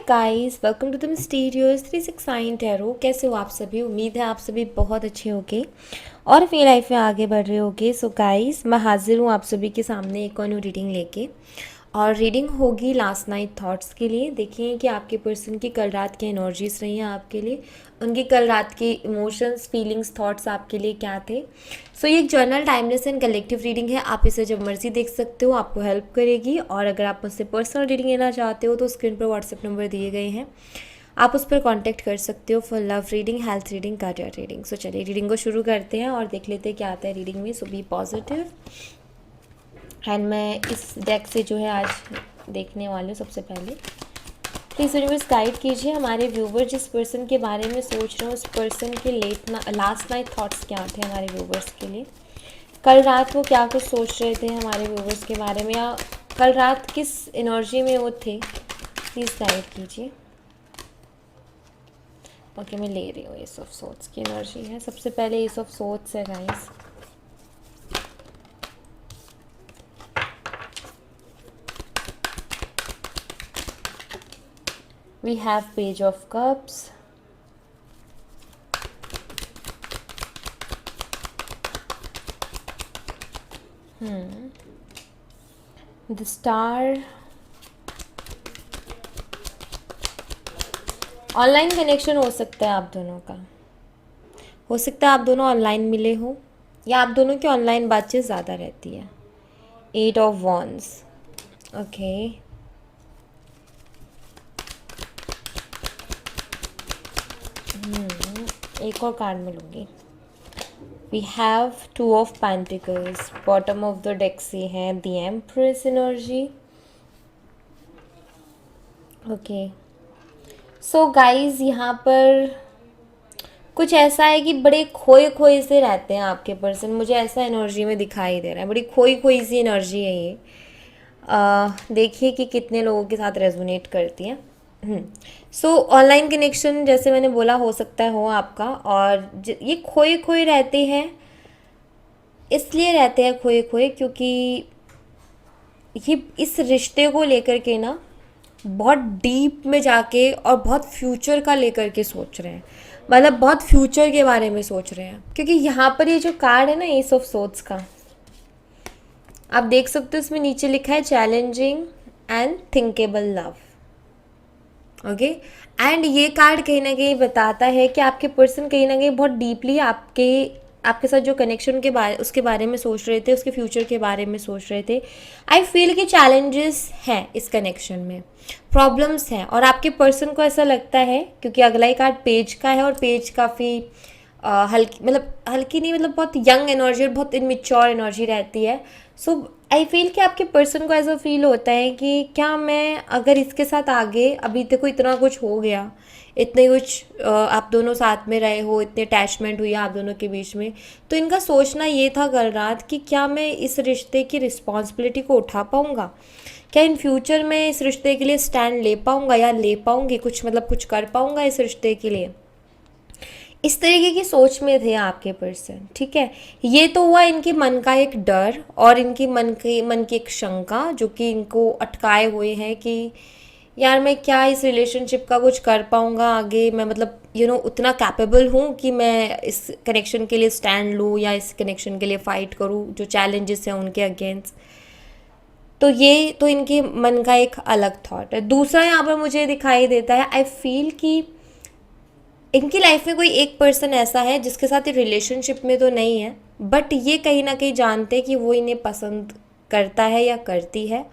Guys, welcome to the mysterious 369 tarot. कैसे हो आप सभी? उम्मीद है आप सभी बहुत अच्छे होंगे और अपनी लाइफ में आगे बढ़ रहे होंगे। सो गाइस, मैं हाजिर हूँ आप सभी के सामने एक और न्यू रीडिंग लेके। और रीडिंग होगी लास्ट नाइट थॉट्स के लिए। देखिए कि आपके पर्सन की कल रात की एनर्जीज रही हैं आपके लिए, उनकी कल रात के इमोशंस, फीलिंग्स, थॉट्स आपके लिए क्या थे। सो ये एक journal, timeless and collective reading है। आप इसे जब मर्जी देख सकते हो, आपको हेल्प करेगी। और अगर आप मुझसे पर्सनल रीडिंग लेना चाहते हो तो स्क्रीन पर व्हाट्सएप नंबर दिए गए हैं, आप उस पर कांटेक्ट कर सकते हो for love reading, health reading, career reading. So चलिए रीडिंग को शुरू करते हैं और देख लेते हैं क्या आता है रीडिंग में। सो बी पॉजिटिव। एंड मैं इस डेक से जो है आज देखने वाली हूँ। सबसे पहले प्लीज़ यूनिवर्स गाइड कीजिए हमारे व्यूवर जिस पर्सन के बारे में सोच रहे हो, उस पर्सन के लास्ट नाइट थॉट्स क्या थे हमारे व्यूवर्स के लिए। कल रात वो क्या कुछ सोच रहे थे हमारे व्यूवर्स के बारे में, या कल रात किस एनर्जी में वो थे, प्लीज़ गाइड कीजिए। ओके, मैं ले रही हूँ एस ऑफ सोर्ड्स की एनर्जी है। सबसे पहले एस ऑफ सोर्ड्स है guys. We have Page of Cups, the Star, online connection हो सकता है आप दोनों का, हो सकता है आप दोनों ऑनलाइन मिले हो या आप दोनों की ऑनलाइन बातचीत ज़्यादा रहती है। 8 of Wands, ओके। एक और कार्ड में लूँगी। We have 2 of Pentacles, bottom of the deck से है the empress energy. Okay, so guys यहाँ पर कुछ ऐसा है कि बड़े खोए खोए से रहते हैं आपके पर्सन। मुझे ऐसा एनर्जी में दिखाई दे रहा है, बड़ी खोई खोई सी एनर्जी है ये। देखिए कि कितने लोगों के साथ रेजोनेट करती है। सो ऑनलाइन कनेक्शन जैसे मैंने बोला हो सकता है हो आपका। और ये खोए खोए रहते हैं, इसलिए रहते हैं खोए खोए क्योंकि ये इस रिश्ते को लेकर के ना बहुत डीप में जाके और बहुत फ्यूचर का लेकर के सोच रहे हैं। मतलब बहुत फ्यूचर के बारे में सोच रहे हैं, क्योंकि यहाँ पर ये जो कार्ड है ना एस ऑफ सोर्ड्स का, आप देख सकते हो इसमें नीचे लिखा है challenging and thinkable love. Okay, and ये कार्ड कहीं ना कहीं बताता है कि आपके पर्सन कहीं ना कहीं बहुत डीपली आपके साथ जो कनेक्शन के बारे उसके बारे में सोच रहे थे, उसके फ्यूचर के बारे में सोच रहे थे। आई फील कि चैलेंजेस हैं इस कनेक्शन में, प्रॉब्लम्स हैं, और आपके पर्सन को ऐसा लगता है क्योंकि अगला ही कार्ड पेज का है और पेज काफ़ी हल्की, मतलब हल्की नहीं, मतलब बहुत यंग एनर्जी और बहुत इनमेच्योर एनर्जी रहती है। सो आई फील कि आपके पर्सन को ऐसा फील होता है कि क्या मैं अगर इसके साथ आगे, अभी तक इतना कुछ हो गया, इतने कुछ आप दोनों साथ में रहे हो, इतने अटैचमेंट हुई आप दोनों के बीच में, तो इनका सोचना ये था कल रात कि क्या मैं इस रिश्ते की रिस्पॉन्सिबिलिटी को उठा पाऊँगा, क्या इन फ्यूचर में इस रिश्ते के लिए स्टैंड ले पाऊँगा या ले पाऊँगी, कुछ मतलब कुछ कर पाऊँगा इस रिश्ते के लिए। इस तरीके की सोच में थे आपके पर्सन। ठीक है, ये तो हुआ इनके मन का एक डर और इनकी मन की एक शंका जो कि इनको अटकाए हुए हैं कि यार मैं क्या इस रिलेशनशिप का कुछ कर पाऊँगा आगे, मैं मतलब उतना कैपेबल हूँ कि मैं इस कनेक्शन के लिए स्टैंड लूँ या इस कनेक्शन के लिए फ़ाइट करूँ जो चैलेंजेस हैं उनके अगेंस्ट। तो ये तो इनके मन का एक अलग थॉट है। दूसरा यहाँ पर मुझे दिखाई देता है, आई फील कि इनकी लाइफ में कोई एक पर्सन ऐसा है जिसके साथ ये रिलेशनशिप में तो नहीं है, बट ये कहीं ना कहीं जानते हैं कि वो इन्हें पसंद करता है या करती है।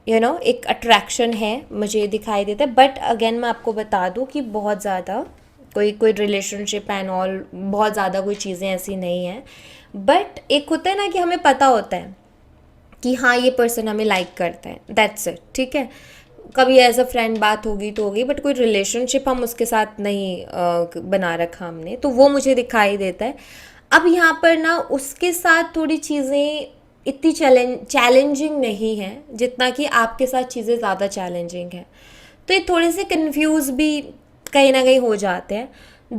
एक अट्रैक्शन है मुझे दिखाई देता है। बट अगेन मैं आपको बता दूं कि बहुत ज़्यादा कोई रिलेशनशिप एंड ऑल, बहुत ज़्यादा कोई चीज़ें ऐसी नहीं हैं। बट एक होता है ना कि हमें पता होता है कि हाँ ये पर्सन हमें लाइक करता है, दैट्स इट। ठीक है, कभी एज अ फ्रेंड बात होगी तो होगी, बट कोई रिलेशनशिप हम उसके साथ नहीं बना रखा हमने, तो वो मुझे दिखाई देता है। अब यहाँ पर ना उसके साथ थोड़ी चीज़ें इतनी चैलेंजिंग नहीं है जितना कि आपके साथ चीज़ें ज़्यादा चैलेंजिंग है, तो ये थोड़े से कंफ्यूज भी कहीं ना कहीं हो जाते हैं।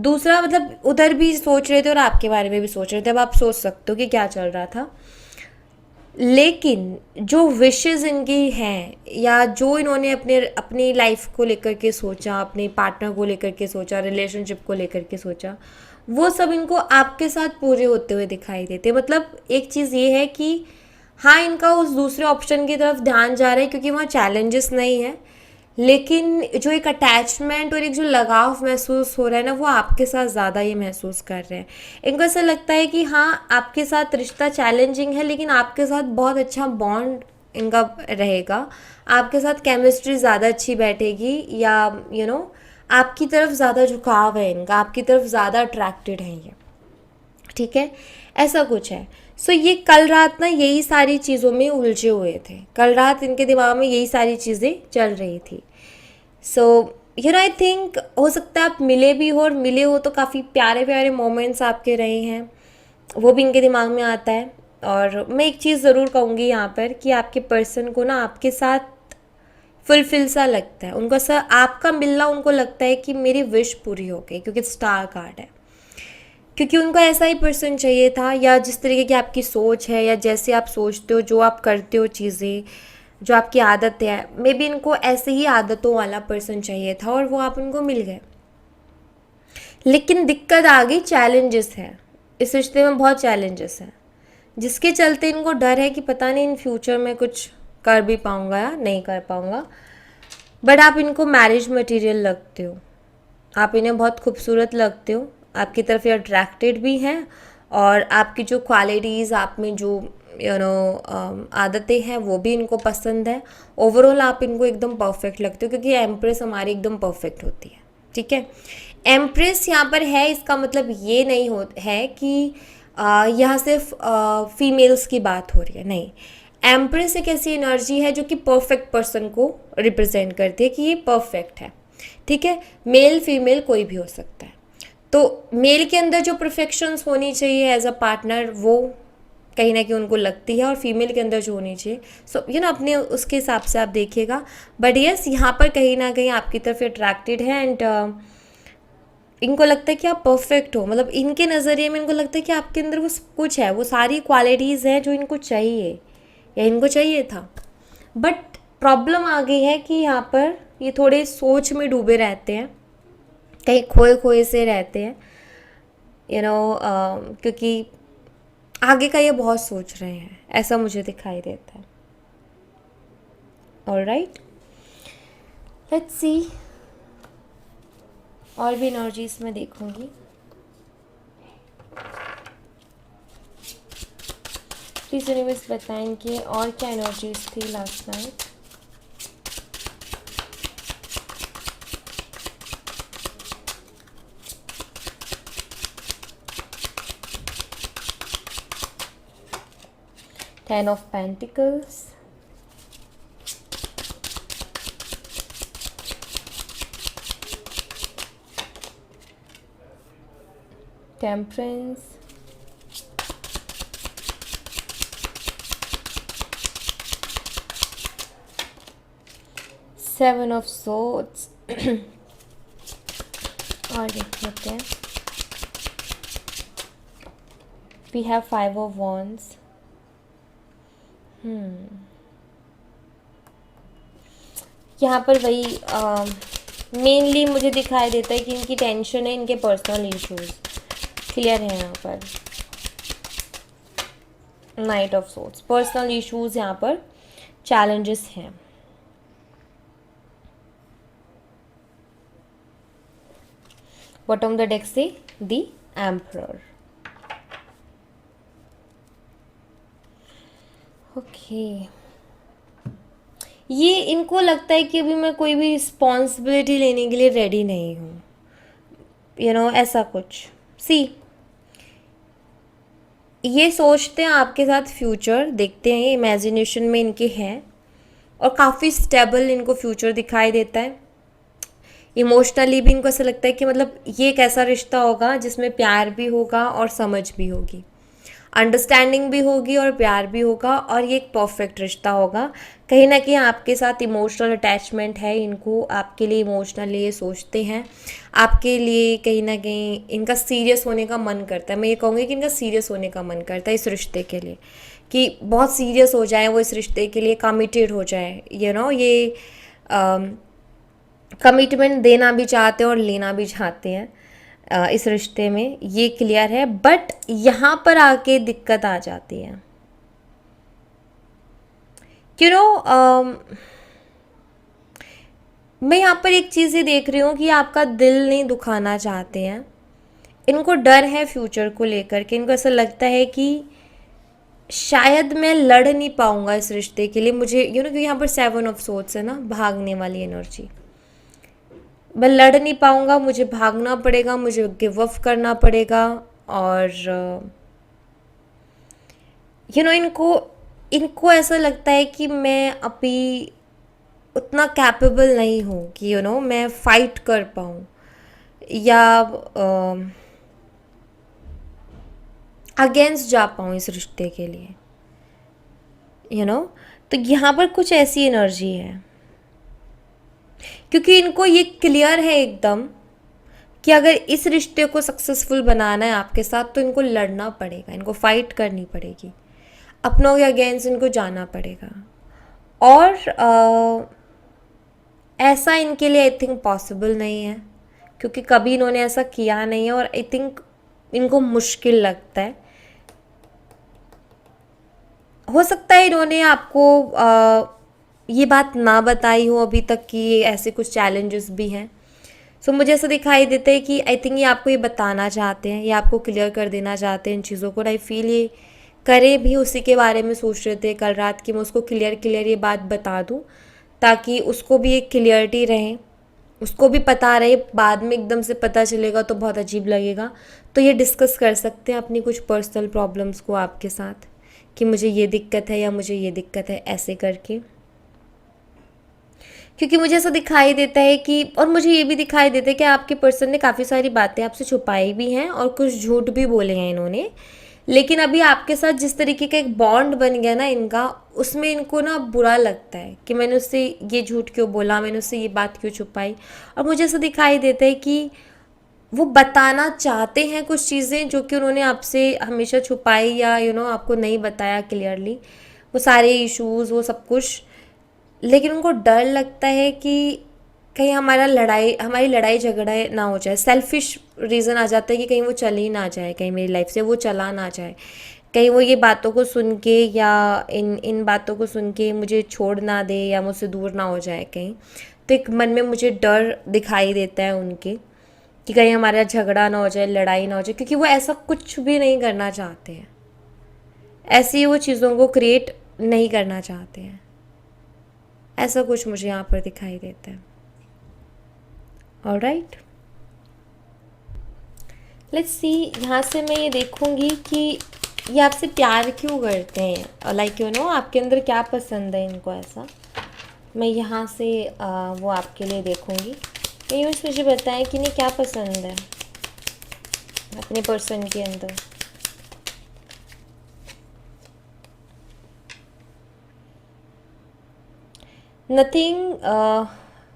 दूसरा मतलब उधर भी सोच रहे थे और आपके बारे में भी सोच रहे थे। अब आप सोच सकते हो कि क्या चल रहा था। लेकिन जो विशेस इनकी हैं या जो इन्होंने अपने अपनी लाइफ को लेकर के सोचा, अपने पार्टनर को लेकर के सोचा, रिलेशनशिप को लेकर के सोचा, वो सब इनको आपके साथ पूरे होते हुए दिखाई देते। मतलब एक चीज़ ये है कि हाँ, इनका उस दूसरे ऑप्शन की तरफ ध्यान जा रहा है क्योंकि वहाँ चैलेंजेस नहीं है, लेकिन जो एक अटैचमेंट और एक जो लगाव महसूस हो रहा है ना, वो आपके साथ ज़्यादा ये महसूस कर रहे हैं। इनको ऐसा लगता है कि हाँ, आपके साथ रिश्ता चैलेंजिंग है लेकिन आपके साथ बहुत अच्छा बॉन्ड इनका रहेगा, आपके साथ केमिस्ट्री ज़्यादा अच्छी बैठेगी, या आपकी तरफ ज़्यादा झुकाव है इनका, आपकी तरफ ज़्यादा अट्रैक्टेड है ये। ठीक है, ऐसा कुछ है। सो ये कल रात ना यही सारी चीज़ों में उलझे हुए थे, कल रात इनके दिमाग में यही सारी चीज़ें चल रही थी। सो आई थिंक हो सकता है आप मिले भी हो, और मिले हो तो काफ़ी प्यारे प्यारे मोमेंट्स आपके रहे हैं, वो भी इनके दिमाग में आता है। और मैं एक चीज़ ज़रूर कहूँगी यहाँ पर कि आपके पर्सन को ना आपके साथ फुलफिल सा लगता है, उनको सा आपका मिलना उनको लगता है कि मेरी विश पूरी हो गई, क्योंकि स्टार कार्ड है, क्योंकि उनको ऐसा ही पर्सन चाहिए था, या जिस तरीके की आपकी सोच है या जैसे आप सोचते हो, जो आप करते हो चीज़ें, जो आपकी आदत है, मे बी इनको ऐसे ही आदतों वाला पर्सन चाहिए था और वो आप उनको मिल गए। लेकिन दिक्कत आ गई, चैलेंजेस है इस रिश्ते में, बहुत चैलेंजेस हैं, जिसके चलते इनको डर है कि पता नहीं इन फ्यूचर में कुछ कर भी पाऊँगा या नहीं कर पाऊँगा। बट आप इनको मैरिज मटेरियल लगते हो, आप इन्हें बहुत खूबसूरत लगते हो, आपकी तरफ ये अट्रैक्टेड भी हैं, और आपकी जो क्वालिटीज़, आप में जो आदतें हैं वो भी इनको पसंद है। ओवरऑल आप इनको एकदम परफेक्ट लगते हो, क्योंकि एम्प्रेस हमारी एकदम परफेक्ट होती है। ठीक है, एम्प्रेस यहाँ पर है, इसका मतलब ये नहीं है कि यहाँ सिर्फ फीमेल्स की बात हो रही है, नहीं। एम्प्रेस एक ऐसी एनर्जी है जो कि परफेक्ट पर्सन को रिप्रेजेंट करती है, कि ये परफेक्ट है। ठीक है, मेल फीमेल कोई भी हो सकता है। तो मेल के अंदर जो परफेक्शंस होनी चाहिए एज अ पार्टनर, वो कहीं ना कहीं उनको लगती है, और फीमेल के अंदर जो होनी चाहिए, सो अपने उसके हिसाब से आप देखिएगा। बट यस, यहाँ पर कहीं ना कहीं आपकी तरफ अट्रैक्टेड है, एंड इनको लगता है कि आप परफेक्ट हो। मतलब इनके नज़रिए में इनको लगता है कि आपके अंदर वो कुछ है, वो सारी क्वालिटीज़ हैं जो इनको चाहिए या इनको चाहिए था। बट प्रॉब्लम आ गई है कि यहाँ पर ये थोड़े सोच में डूबे रहते हैं, कहीं खोए खोए से रहते हैं, क्योंकि आगे का ये बहुत सोच रहे हैं, ऐसा मुझे दिखाई देता है। ऑलराइट, लेट्स सी, और भी एनर्जीज में देखूंगी। प्लीज़ यूनिवर्स बताएं कि और क्या एनर्जीज थी last night. Ten of Pentacles, Temperance, Seven of Swords और देख लेते हैं, we have Five of Wands। यहाँ पर वही मेनली मुझे दिखाई देता है कि इनकी टेंशन है, इनके पर्सनल इश्यूज क्लियर है यहाँ पर। Night of swords, personal issues यहाँ पर चैलेंजेस हैं। बॉटम द डेक से द एम्परर। ओके, ये इनको लगता है कि अभी मैं कोई भी रिस्पॉन्सिबिलिटी लेने के लिए रेडी नहीं हूँ, ऐसा कुछ। सी, ये सोचते हैं आपके साथ फ्यूचर देखते हैं, इमेजिनेशन में इनके हैं, और काफ़ी स्टेबल इनको फ्यूचर दिखाई देता है। इमोशनली भी इनको ऐसा लगता है कि मतलब ये एक ऐसा रिश्ता होगा जिसमें प्यार भी होगा और समझ भी होगी। अंडरस्टैंडिंग भी होगी और प्यार भी होगा, और ये एक परफेक्ट रिश्ता होगा। कहीं ना कहीं आपके साथ इमोशनल अटैचमेंट है, इनको आपके लिए इमोशनली ये सोचते हैं, आपके लिए कहीं ना कहीं इनका सीरियस होने का मन करता है। मैं ये कहूँगी कि इनका सीरियस होने का मन करता है इस रिश्ते के लिए, कि बहुत सीरियस हो जाए वो इस रिश्ते के लिए, कमिटेड हो जाए, ये कमिटमेंट देना भी चाहते हैं और लेना भी चाहते हैं इस रिश्ते में, ये क्लियर है। बट यहाँ पर आके दिक्कत आ जाती है, यू नो मैं यहाँ पर एक चीज़ ये देख रही हूँ कि आपका दिल नहीं दुखाना चाहते हैं, इनको डर है फ्यूचर को लेकर के। इनको ऐसा लगता है कि शायद मैं लड़ नहीं पाऊंगा इस रिश्ते के लिए, मुझे क्योंकि यहाँ पर 7 ऑफ सोर्ड्स है ना, भागने वाली एनर्जी। मैं लड़ नहीं पाऊंगा, मुझे भागना पड़ेगा, मुझे गिव अप करना पड़ेगा। और इनको इनको ऐसा लगता है कि मैं अभी उतना कैपेबल नहीं हूँ कि मैं फाइट कर पाऊँ या अगेंस्ट जा पाऊँ इस रिश्ते के लिए, तो यहाँ पर कुछ ऐसी एनर्जी है, क्योंकि इनको ये क्लियर है एकदम कि अगर इस रिश्ते को सक्सेसफुल बनाना है आपके साथ, तो इनको लड़ना पड़ेगा, इनको फाइट करनी पड़ेगी, अपनों के अगेंस्ट इनको जाना पड़ेगा। और ऐसा इनके लिए आई थिंक पॉसिबल नहीं है, क्योंकि कभी इन्होंने ऐसा किया नहीं है, और आई थिंक इनको मुश्किल लगता है। हो सकता है इन्होंने आपको ये बात ना बताई हो अभी तक कि ऐसे कुछ चैलेंजेस भी हैं। सो मुझे ऐसा दिखाई देता है कि आई थिंक ये आपको ये बताना चाहते हैं, ये आपको क्लियर कर देना चाहते हैं इन चीज़ों को। आई फील ये करे भी उसी के बारे में सोच रहे थे कल रात कि मैं उसको क्लियर ये बात बता दूं, ताकि उसको भी एक क्लियरिटी रहे, उसको भी पता रहे। बाद में एकदम से पता चलेगा तो बहुत अजीब लगेगा। तो ये डिस्कस कर सकते हैं अपनी कुछ पर्सनल प्रॉब्लम्स को आपके साथ, कि मुझे ये दिक्कत है या मुझे ये दिक्कत है, ऐसे करके। क्योंकि मुझे ऐसा दिखाई देता है कि, और मुझे ये भी दिखाई देता है कि आपके पर्सन ने काफ़ी सारी बातें आपसे छुपाई भी हैं और कुछ झूठ भी बोले हैं इन्होंने। लेकिन अभी आपके साथ जिस तरीके का एक बॉन्ड बन गया ना इनका, उसमें इनको ना बुरा लगता है कि मैंने उससे ये झूठ क्यों बोला, मैंने उससे ये बात क्यों छुपाई। और मुझे ऐसा दिखाई देता है कि वो बताना चाहते हैं कुछ चीज़ें जो कि उन्होंने आपसे हमेशा छुपाई, या आपको नहीं बताया क्लियरली, वो सारे इश्यूज़, वो सब कुछ। लेकिन उनको डर लगता है कि कहीं हमारी लड़ाई झगड़ा ना हो जाए। सेल्फिश रीज़न आ जाता है कि कहीं वो चल ही ना जाए, कहीं मेरी लाइफ से वो चला ना जाए, कहीं वो ये बातों को सुन के या इन बातों को सुन के मुझे छोड़ ना दे या मुझसे दूर ना हो जाए कहीं। तो एक मन में मुझे डर दिखाई देता है उनके कि कहीं हमारा झगड़ा ना हो जाए, लड़ाई ना हो जाए, क्योंकि वो ऐसा कुछ भी नहीं करना चाहते हैं, ऐसी वो चीज़ों को क्रिएट नहीं करना चाहते हैं। ऐसा कुछ मुझे यहाँ पर दिखाई देता है। Alright, let's see. यहाँ से मैं ये देखूँगी कि ये आपसे प्यार क्यों करते हैं, और लाइक आपके अंदर क्या पसंद है इनको ऐसा। मैं यहाँ से वो आपके लिए देखूँगी। तो ये मुझे बताएं कि इन्हें क्या पसंद है अपने पर्सन के अंदर। Nothing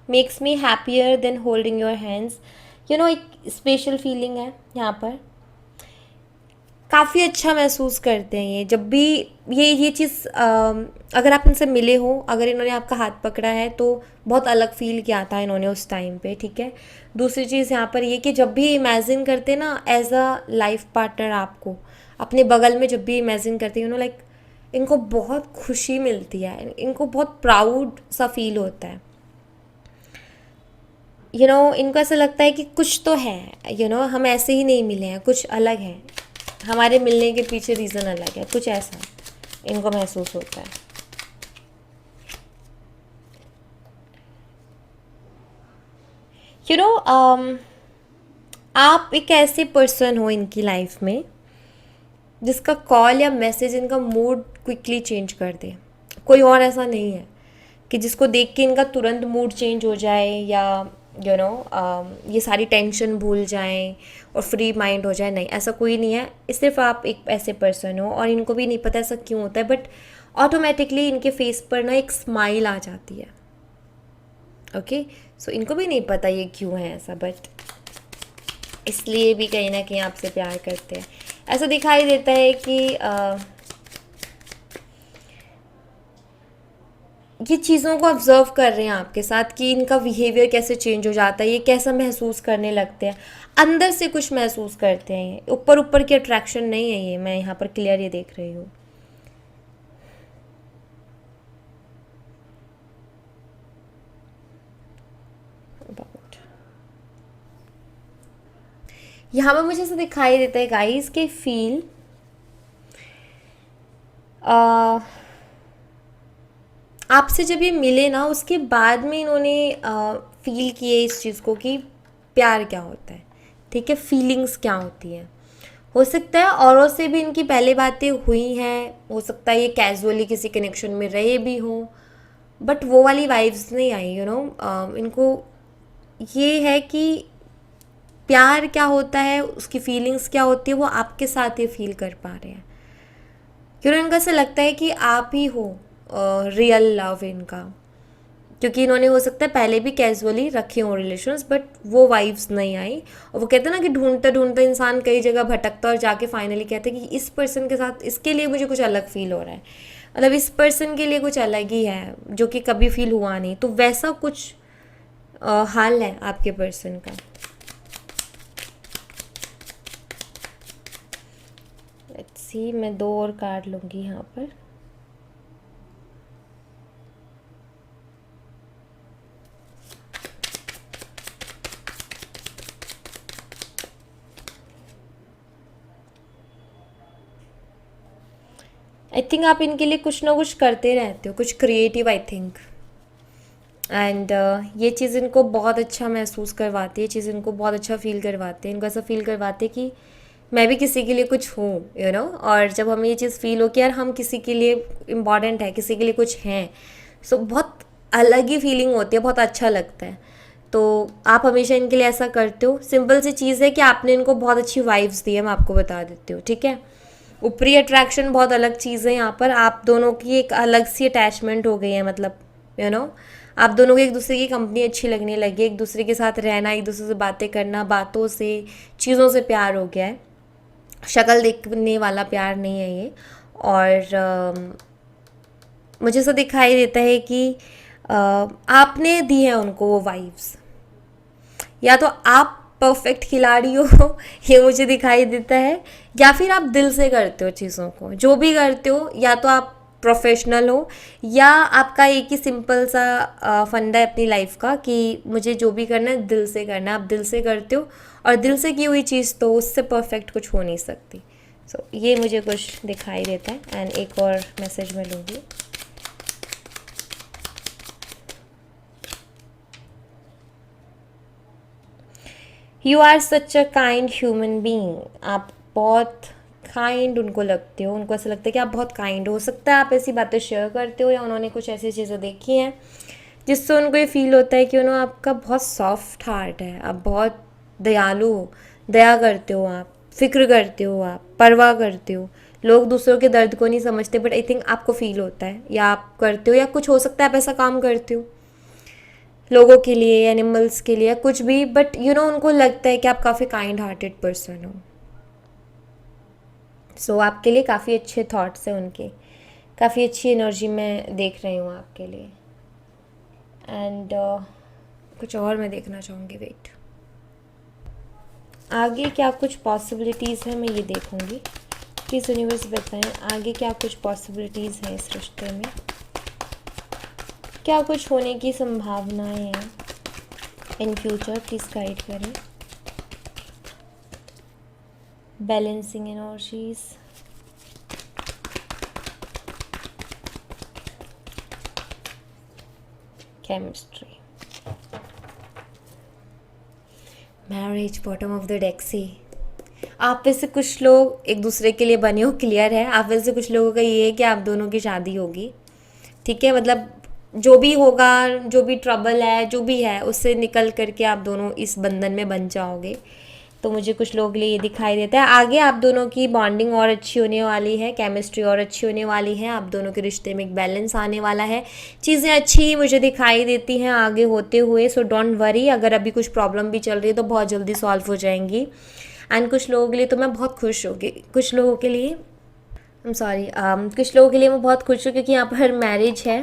makes me happier than holding your hands. एक स्पेशल फीलिंग है यहाँ पर, काफ़ी अच्छा महसूस करते हैं ये जब भी ये चीज़ अगर आप इनसे मिले हो, अगर इन्होंने आपका हाथ पकड़ा है, तो बहुत अलग फील किया था इन्होंने उस टाइम पे, ठीक है। दूसरी चीज़ यहाँ पर ये कि जब भी इमेजिन करते ना एज अ लाइफ पार्टनर आपको अपने बगल में, जब भी इमेजिन करते हैं लाइक इनको बहुत खुशी मिलती है, इनको बहुत प्राउड सा फील होता है। इनको ऐसा लगता है कि कुछ तो है, हम ऐसे ही नहीं मिले हैं, कुछ अलग है, हमारे मिलने के पीछे रीज़न अलग है, कुछ ऐसा इनको महसूस होता है। आप एक ऐसे पर्सन हो इनकी लाइफ में जिसका कॉल या मैसेज इनका मूड क्विकली चेंज कर दे। कोई और ऐसा नहीं है कि जिसको देख के इनका तुरंत मूड चेंज हो जाए या ये सारी टेंशन भूल जाएं और फ्री माइंड हो जाए, नहीं, ऐसा कोई नहीं है। सिर्फ आप एक ऐसे पर्सन हो और इनको भी नहीं पता ऐसा क्यों होता है, बट ऑटोमेटिकली इनके फेस पर ना एक स्माइल आ जाती है। ओके, सो इनको भी नहीं पता ये क्यों है ऐसा, बट इसलिए भी कहीं ना कहीं आपसे प्यार करते हैं। ऐसा दिखाई देता है कि ये चीज़ों को ऑब्जर्व कर रहे हैं आपके साथ कि इनका बिहेवियर कैसे चेंज हो जाता है, ये कैसा महसूस करने लगते हैं, अंदर से कुछ महसूस करते हैं। ये ऊपर ऊपर की अट्रैक्शन नहीं है, ये मैं यहाँ पर क्लियर ये देख रही हूँ। यहाँ पर मुझे ऐसा दिखाई देता है गाइस के फील आपसे जब ये मिले ना, उसके बाद में इन्होंने फील किए इस चीज़ को कि प्यार क्या होता है, ठीक है, फीलिंग्स क्या होती हैं। हो सकता है औरों से भी इनकी पहले बातें हुई हैं, हो सकता है ये कैजुअली किसी कनेक्शन में रहे भी हों, बट वो वाली वाइब्स नहीं आई, इनको ये है कि प्यार क्या होता है, उसकी फीलिंग्स क्या होती है, वो आपके साथ ये फील कर पा रहे हैं। क्योंकि इनको ऐसा लगता है कि आप ही हो रियल लव इनका, क्योंकि इन्होंने हो सकता है पहले भी कैजुअली रखे हों रिलेशंस, बट वो वाइब्स नहीं आई। और वो कहते हैं ना कि ढूंढता ढूंढता इंसान कई जगह भटकता और जाके फाइनली कहते हैं कि इस पर्सन के साथ इसके लिए मुझे कुछ अलग फील हो रहा है, मतलब इस पर्सन के लिए कुछ अलग ही है जो कि कभी फील हुआ नहीं। तो वैसा कुछ हाल है आपके पर्सन का। लेट्स सी, मैं 2 और कार्ड लूँगी यहाँ पर। आई थिंक आप इनके लिए कुछ ना कुछ करते रहते हो, कुछ क्रिएटिव, आई थिंक। एंड ये चीज़ इनको बहुत अच्छा महसूस करवाती है, ये चीज़ इनको बहुत अच्छा फील करवाते हैं। इनको ऐसा फील करवाते हैं कि मैं भी किसी के लिए कुछ हूँ, और जब हमें ये चीज़ फील हो कि यार हम किसी के लिए इम्पॉर्टेंट है, किसी के लिए कुछ हैं, सो बहुत अलग ही फीलिंग होती है, बहुत अच्छा लगता है। तो आप हमेशा इनके लिए ऐसा करते हो। सिंपल सी चीज़ है कि आपने इनको बहुत अच्छी वाइब्स दी है, मैं आपको बता देती हूँ, ठीक है। ऊपरी अट्रैक्शन बहुत अलग चीज़ है, यहाँ पर आप दोनों की एक अलग सी अटैचमेंट हो गई है, मतलब आप दोनों को एक दूसरे की कंपनी अच्छी लगने लगी, एक दूसरे के साथ रहना, एक दूसरे से बातें करना, बातों से, चीज़ों से प्यार हो गया है। शक्ल देखने वाला प्यार नहीं है ये। और मुझे ऐसा दिखाई देता है कि आपने दी है उनको वो वाइब्स, या तो आप परफेक्ट खिलाड़ी हो ये मुझे दिखाई देता है, या फिर आप दिल से करते हो चीज़ों को, जो भी करते हो, या तो आप प्रोफेशनल हो, या आपका एक ही सिंपल सा फंडा है अपनी लाइफ का कि मुझे जो भी करना है दिल से करना है। आप दिल से करते हो, और दिल से की हुई चीज़ तो उससे परफेक्ट कुछ हो नहीं सकती। सो ये मुझे कुछ दिखाई देता है। एंड एक और मैसेज मैं लूँगी। You are such a kind human being. आप बहुत काइंड उनको लगते हो, उनको ऐसा लगता है कि आप बहुत काइंड हो सकता है आप ऐसी बातें शेयर करते हो, या उन्होंने कुछ ऐसी चीज़ें देखी हैं जिससे उनको ये फील होता है कि आपका बहुत सॉफ्ट हार्ट है, आप बहुत दयालु हो, दया करते हो, आप फिक्र करते हो, आप परवाह करते हो। लोग दूसरों के दर्द को नहीं समझते, बट आई थिंक आपको फील होता है, या आप करते हो, या कुछ हो सकता है आप ऐसा काम करते हो लोगों के लिए, एनिमल्स के लिए, कुछ भी, बट उनको लगता है कि आप काफ़ी काइंड हार्टेड पर्सन हो। सो आपके लिए काफ़ी अच्छे थॉट्स हैं उनके, काफ़ी अच्छी एनर्जी मैं देख रही हूँ आपके लिए। एंड कुछ और मैं देखना चाहूँगी, वेट, आगे क्या कुछ पॉसिबिलिटीज़ हैं मैं ये देखूँगी। प्लीज़ यूनिवर्स बताएं आगे क्या कुछ पॉसिबिलिटीज़ हैं इस रिश्ते में, क्या कुछ होने की संभावनाएं हैं इन फ्यूचर। प्लीज़ गाइड करें। Balancing energies, chemistry, marriage, bottom of the deck से। आप में से कुछ लोग एक दूसरे के लिए बने हो, क्लियर है। आप में से कुछ लोगों का ये है कि आप दोनों की शादी होगी, ठीक है, मतलब जो भी होगा, जो भी ट्रबल है, जो भी है, उससे निकल करके आप दोनों इस बंधन में बन जाओगे। तो मुझे कुछ लोगों के लिए ये दिखाई देता है। आगे आप दोनों की बॉन्डिंग और अच्छी होने वाली है, केमिस्ट्री और अच्छी होने वाली है, आप दोनों के रिश्ते में एक बैलेंस आने वाला है, चीज़ें अच्छी मुझे दिखाई देती हैं आगे होते हुए। सो डोंट वरी, अगर अभी कुछ प्रॉब्लम भी चल रही है तो बहुत जल्दी सॉल्व हो जाएंगी। एंड कुछ लोगों के लिए तो मैं बहुत खुश होगी, कुछ लोगों के लिए सॉरी कुछ लोगों के लिए मैं बहुत खुश हूँ क्योंकि यहाँ पर मैरिज है।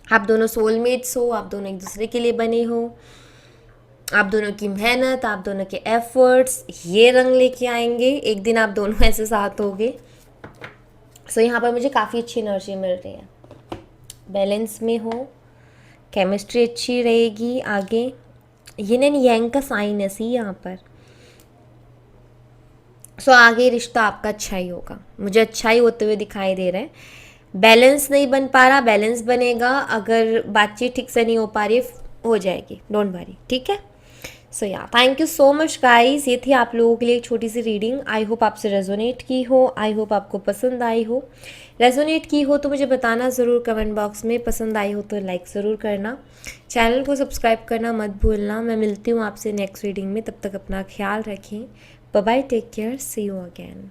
आप दोनों सोलमेट्स हो, आप दोनों एक दूसरे के लिए बने हो, आप दोनों की मेहनत, आप दोनों के एफर्ट्स ये रंग लेके आएंगे, एक दिन आप दोनों ऐसे साथ होगे। सो यहाँ पर मुझे काफ़ी अच्छी एनर्जी मिल रही है, बैलेंस में हो, केमिस्ट्री अच्छी रहेगी आगे। यिन एंड यांग का साइन है सी यहाँ पर। सो आगे रिश्ता आपका अच्छा ही होगा, मुझे अच्छा ही होते हुए दिखाई दे रहा है। बैलेंस नहीं बन पा रहा, बैलेंस बनेगा, अगर बातचीत ठीक से नहीं हो पा रही हो जाएगी, डोंट वरी, ठीक है। सो या thank you so much guys, ये थी आप लोगों के लिए एक छोटी सी रीडिंग। आई होप आपसे रेजोनेट की हो, आई होप आपको पसंद आई हो। रेजोनेट की हो तो मुझे बताना ज़रूर कमेंट बॉक्स में, पसंद आई हो तो लाइक ज़रूर करना, चैनल को सब्सक्राइब करना मत भूलना। मैं मिलती हूँ आपसे नेक्स्ट रीडिंग में, तब तक अपना ख्याल रखें। Bye bye, take care, see you again.